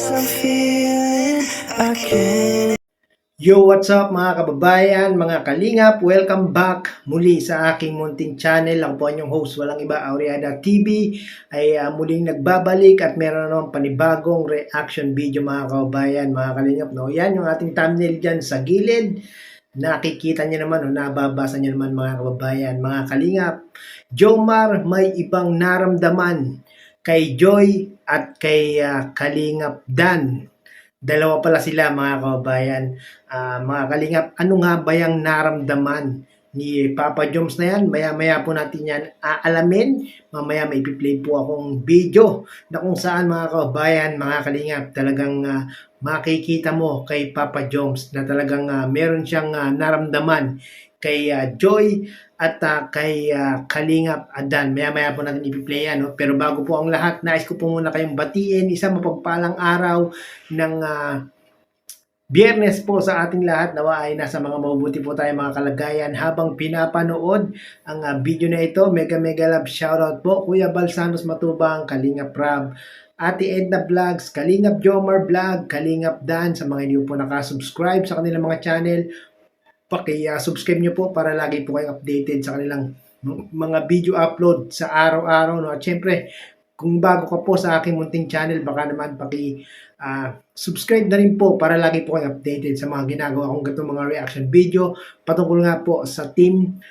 I'm feeling again. Yo, what's up mga kababayan, mga kalingap? Welcome back muli sa aking munting channel. Ako po ang inyong host, walang iba, Aureada TV, ay muling nagbabalik at meron naman panibagong reaction video mga kababayan, mga kalingap. No? Yan yung ating thumbnail dyan sa gilid. Nakikita niyo naman o nababasa niyo naman mga kababayan, mga kalingap. Jomar may ibang naramdaman kay Joy at kay Kalingap Dan. Dalawa pala sila mga kababayan. Mga kalingap, ano nga ba yung naramdaman ni Papa Joms na yan? Maya-maya po natin yan aalamin. Mamaya may play po akong video na kung saan mga kababayan, mga kalingap, talagang makikita mo kay Papa Joms na talagang meron siyang naramdaman kay Joy at kay Kalingap Dan. Maya-maya po natin ipi-play yan. No? Pero bago po ang lahat, nais ko po muna kayong batiin. Isang mapagpalang araw ng Biyernes po sa ating lahat. Nawa ay nasa mga mabubuti po tayo mga kalagayan habang pinapanood ang video na ito. Mega love shoutout po Kuya Balsanos Matubang, Kalingap Rab, Ate Edna Vlogs, Kalingap Jomar Vlog, Kalingap Dan. Sa mga hindi po nakasubscribe sa kanilang mga channel, paki-subscribe nyo po para lagi po kayong updated sa kanilang mga video upload sa araw-araw. No? At syempre, kung bago ka po sa aking munting channel, baka naman subscribe na rin po para lagi po kayong updated sa mga ginagawa kong gatong mga reaction video patungkol nga po sa team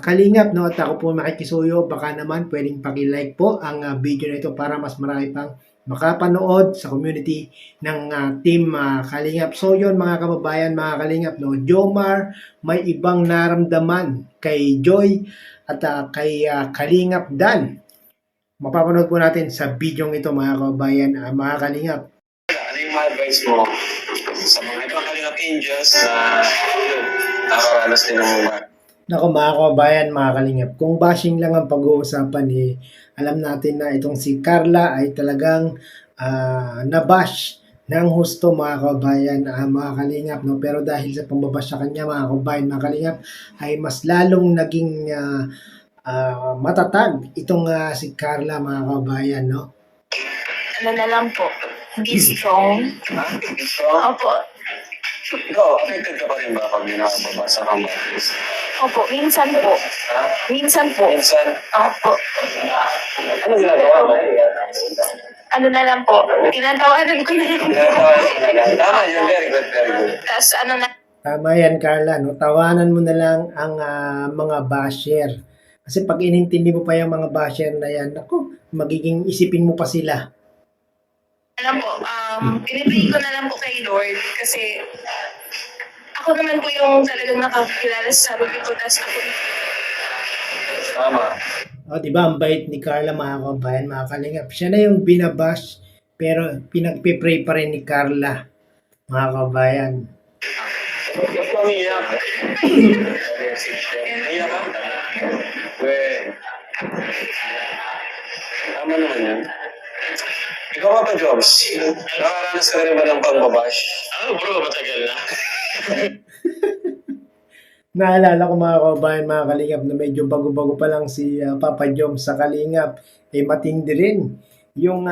Kalingap. No? At ako po makikisuyo, baka naman pwedeng paki-like po ang video na ito para mas marami pang makapanood sa community ng team Kalingap. So yun mga kababayan, mga Kalingap, no? Jomar may ibang naramdaman kay Joy at kay Kalingap Dan. Mapapanood po natin sa video ito mga kababayan, mga Kalingap. Ano yung mga advice mo sa mga ibang Kalingap Angels na nakaranas din ng mga... Naku mga kababayan, mga Kalingap, kung bashing lang ang pag-uusapan, alam natin na itong si Carla ay talagang nabash ng husto mga kababayan, mga Kalingap. No? Pero dahil sa pambabash sa kanya mga kababayan, mga Kalingap, ay mas lalong naging matatag itong si Carla mga kababayan, no? Ano na lang po, be strong. Ha? Strong? Opo. Ikaw, affected ka pa rin ba pag binababasa kang batis? Opo, minsan po. Ha? Minsan po. Minsan? Opo. Ano ginagawa mo? Ano na lang po, tinatawanan ko na lang. Tama yun, very good, very good. Tapos ano na, Tama yan Carla, no? Tawanan mo na lang ang mga basher. Kasi pag inintindi mo pa yung mga basher na yan, naku, magiging isipin mo pa sila. alam po, pinipray ko na lang po kay Lord kasi ako naman po yung talagang nakakilala sa sarili ko. Tapos ako, Tama. O, di ba, ang bait ni Carla mga kabayan, mga Kalingap. Siya na yung binabash, pero pinagpipray pa rin ni Carla, mga kabayan. Ba't ka umiiyak? Umiiyak ka? Tama naman yan. Ikaw ba pa, Jobs? Nakaranas ka rin ba ng pagbabash? Bro, matagal na. Naalala ko mga kabayan, mga Kalingap, na medyo bago-bago pa lang si Papa Jom sa Kalingap, matindi rin yung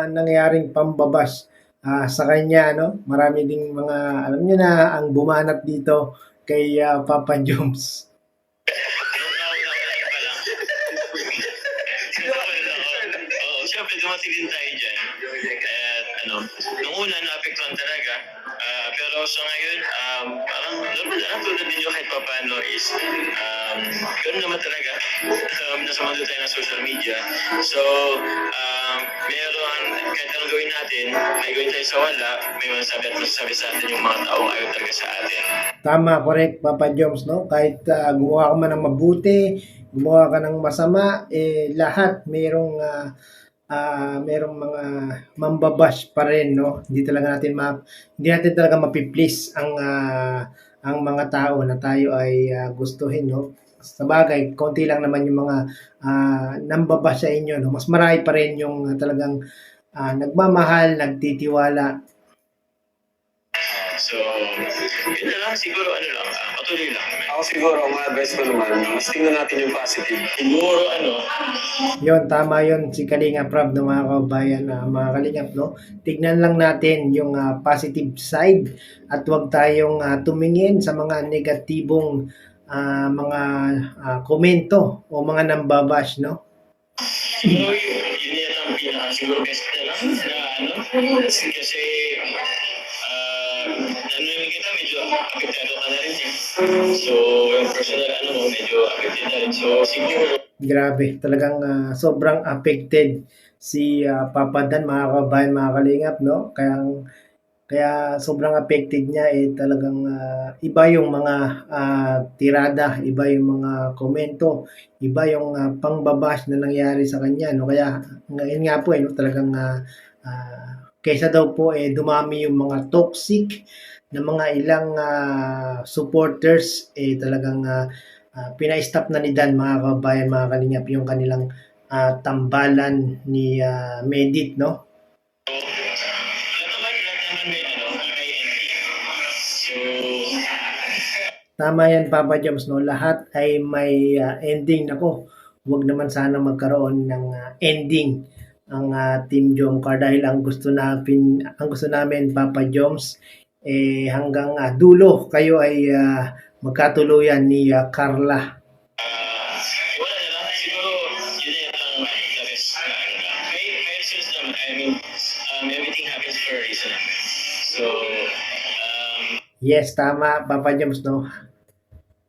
nangyaring pambabash sa kanya, no? Marami ding mga, alam niyo na, ang bumanat dito kay Papa Joms. Siyempre, dumating din tayo dyan. At nung una, naapektuhan talaga. Pero sa ngayon, parang normal lang tulad ninyo kahit pa paano is ganoon naman talaga. Nasa mundo tayo ng social media. So, meron, kahit anong gawin natin, may gawin tayo sa wala, may masasabi at masasabi sa atin yung mga taong ayaw talaga sa atin. Tama, correct, Papa Joms, no? Kahit gumawa ka man ng mabuti, gumawa ka ng masama, lahat merong mga mambabash pa rin, no? Hindi natin talaga mapiplease ang mga tao na tayo ay gustuhin, no? Sa bagay, konti lang naman yung mga nambabash sa inyo, no? Mas marami pa rin yung talagang nagmamahal, nagtitiwala. So, yun na lang siguro, patuloy lang. Ako siguro, ang advice ko naman, mas tingnan natin yung positive. Siguro Yon, tama yon si Kalingap Rob, no, mga kababayan, mga Kalingap, no? Tignan lang natin yung positive side at huwag tayong tumingin sa mga negatibong mga komento o mga nambabash, no? siguro yun yan ang siguro best na lang na kasi nanunin kita medyo apektado ka na rin eh. So yung personal mo medyo affected na rin. So siguro Grabe, talagang sobrang affected si Papa Dan, mga kababayan, mga Kalingap, no? Kaya sobrang affected niya, talagang iba yung mga tirada, iba yung mga komento, iba yung pangbabash na nangyari sa kanya, no? Kaya ngayon nga po, no, talagang kaysa daw po dumami yung mga toxic na mga ilang supporters, talagang pina-stop na ni Dan, mga kababayan, mga Kalingap, yung kanilang tambalan ni Medit, no? lahat naman may ending. So Tama yan, Papa Joms, no? Lahat ay may ending. Nako, huwag naman sana magkaroon ng ending ang Team Jomcar dahil ang gusto namin, Papa Joms, hanggang dulo kayo ay magkatuluyan ni Carla. wala na lang. Siguro yun yan ang the best na may reasons naman. I mean, everything happens for a reason naman. So, Yes, tama, Papa Joms, no?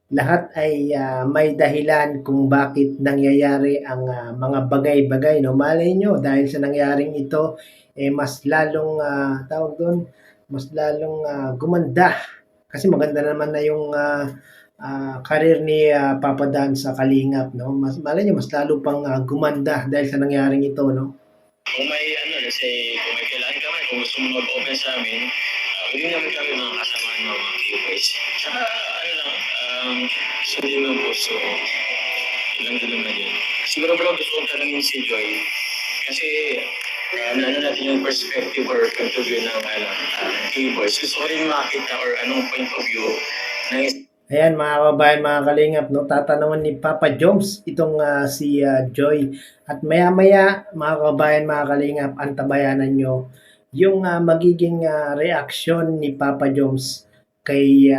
Lahat ay may dahilan kung bakit nangyayari ang mga bagay-bagay, no? Malay nyo, dahil sa nangyaring ito, mas lalong, tawag doon, mas lalong gumanda. Kasi maganda naman na yung career ni Papa Dan sa Kalingap, no? Malay nyo, mas lalo pang gumanda dahil sa nangyaring ito, no? kung may let's say, kung may kailangan ka man, kung gusto mo mag-open sa amin, willing naman kami mga kasamaan ng mga viewers. Tsaka, sundin mo po. So, ilang din naman yun. Siguro bro, gusto kong tanongin si Joy. Kasi, natin yung perspective or point of view ng viewers. Gusto ko rin makita or anong point of view ng Ayan, mga kababayan, mga Kalingap, no, tatanungan ni Papa Joms itong si Joy. At maya-maya, mga kababayan, mga Kalingap, antabayanan nyo yung magiging reaksyon ni Papa Joms kay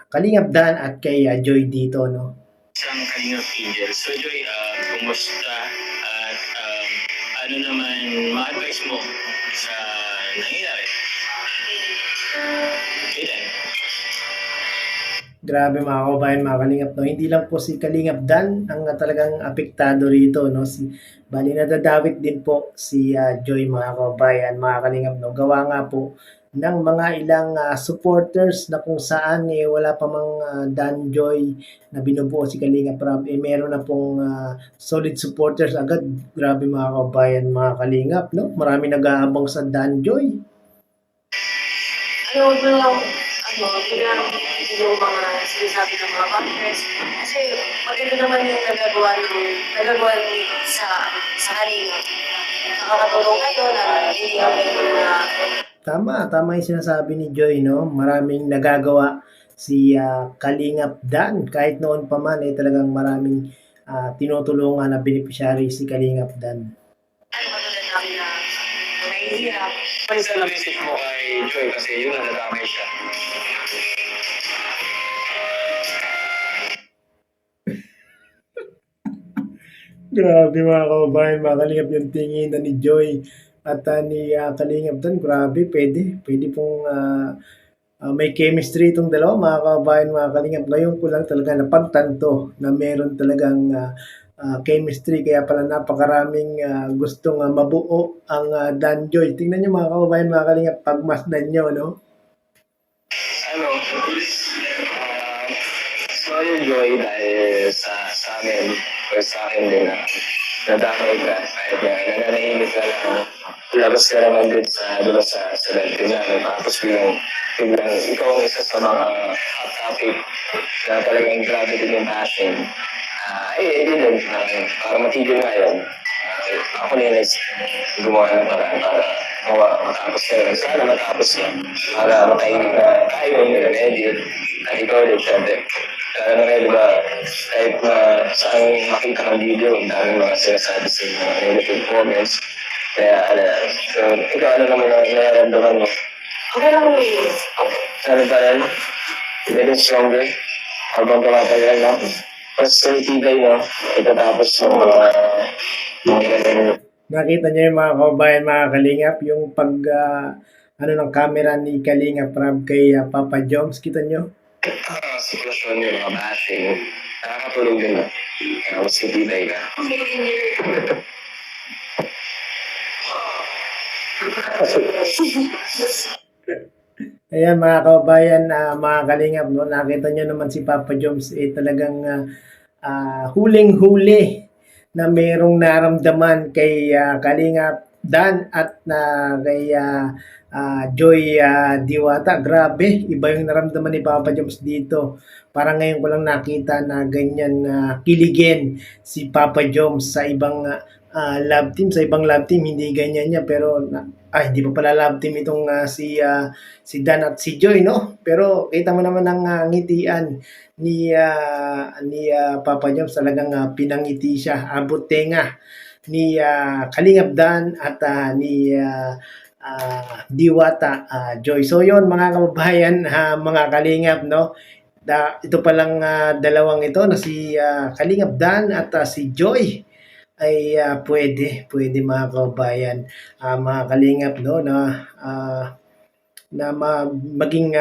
Kalingap Dan at kay Joy dito, no? isang Kalingap Angel. So Joy, kumusta at ano naman ma-advise mo sa nangyayari? Okay then. Grabe, mga kababayan, mga Kalingap, no? Hindi lang po si Kalingap Dan ang talagang apektado rito, no? Bali nadadawit din po si Joy, mga kababayan, mga Kalingap, no? Gawa nga po ng mga ilang supporters na kung saan wala pa mang Dan Joy na binubuo si Kalingap Rob, meron na pong solid supporters agad. Grabe, mga kababayan, mga Kalingap, no? Marami nag-aabang sa Dan Joy. biglang yung mga sinasabi ng mga backers. Kasi maganda naman yung nagagawa ni sa Kalinga. Nakakatulong kayo na hindi kami na Tama yung sinasabi ni Joy, no? Maraming nagagawa si Kalingap Dan. Kahit noon pa man, talagang maraming tinutulungan na beneficiary si Kalingap Dan. katulad namin na nahihirap. Ano sa na-message mo kay Joy kasi yun na nadamay siya. Grabe, mga kababayan, mga Kalingap, yung tingin na ni Joy at ni Kalingap Dan. Grabe, pwede pong may chemistry itong dalawa, mga kababayan, mga Kalingap. Ngayon ko lang talaga napagtanto na meron talagang chemistry, kaya pala napakaraming gustong mabuo ang Dan Joy. Tingnan nyo, mga kababayan, mga Kalingap, pagmasdan nyo, no? So yun Joy, dahil sa amin, or sa akin din na nadamay ka, kahit na nananahimik ka lang, labas ka naman din sa lente na, tapos biglang ikaw ang isa sa mga hot topic na talagang grabe din yung passion. Din, para matigil nga yun. Ako na yun gumawa ng paraan para matapos ka lang. Sana matapos yan. Para matahimik na tayo yung edit. At ikaw din, syempre. Kaya na di ba, kahit na saan makita ng video, ang daming mga sinasabi sa mga negative comments. Kaya, so, ikaw ano naman ang nararamdaman mo? Okay lang yun. Ano ba yan? Getting stronger. Habang tumatagal na. Mas tinitibay mo. Itatapos yung mga ganun. Nakita niyo yung mga kababayan, mga kalingap, yung pag ng camera ni Kalingap Rab kay Papa Joms, kita niyo? Sitwasyon yung mga bashing. Nakakatulog din na. Mas tinitibay ka. Ayan mga kababayan, mga kalingap, no? Nakita nyo naman si Papa Joms, talagang huling-huli na mayroong naramdaman kay Kalingap Dan at kay Joy Diwata. Grabe, iba yung naramdaman ni Papa Joms dito. Parang ngayon ko lang nakita na ganyan kiligin si Papa Joms sa ibang love team. Sa ibang love team, hindi ganyan niya. Pero hindi pa pala love team itong si Dan at si Joy, no? Pero kita mo naman ang ngitian ni Papa Joms, talagang pinangiti siya, abot tenga ni Kalingap Dan at ni Diwata Joy. So yon mga kababayan, mga Kalingap, no? Ito palang dalawang ito na si Kalingap Dan at si Joy ay pwede mga kababayan, mga Kalingap, no, na maging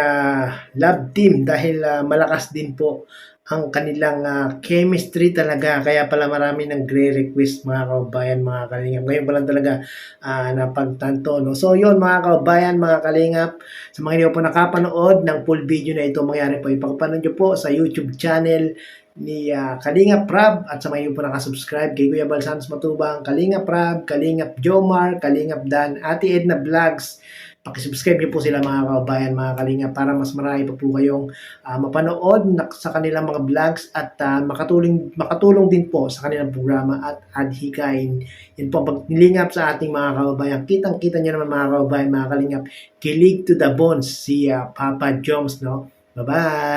love team dahil malakas din po ang kanilang chemistry talaga. Kaya pala marami nagre-request, mga kababayan, mga Kalingap. Ngayon pa lang talaga napagtanto, no? So yun mga kababayan, mga Kalingap, sa mga hindi po nakapanood ng full video na ito, mangyari po ipapanood nyo po sa YouTube channel ni Kalingap Rab, at sa mga hindi po nakasubscribe kay Kuya Bal Santos Matubang, Kalingap Rab, Kalingap Jomar, Kalingap Dan, Ate Edna Vlogs. Pakisubscribe niyo po sila, mga kababayan, mga Kalingap, para mas marami pa po kayong mapanood sa kanilang mga vlogs at makatulong din po sa kanilang programa at adhikain. Yun po ang paglingap sa ating mga kababayan. Kitang-kita niyo naman, mga kababayan, mga Kalingap, kilig to the bones si Papa Joms, no? Bye-bye!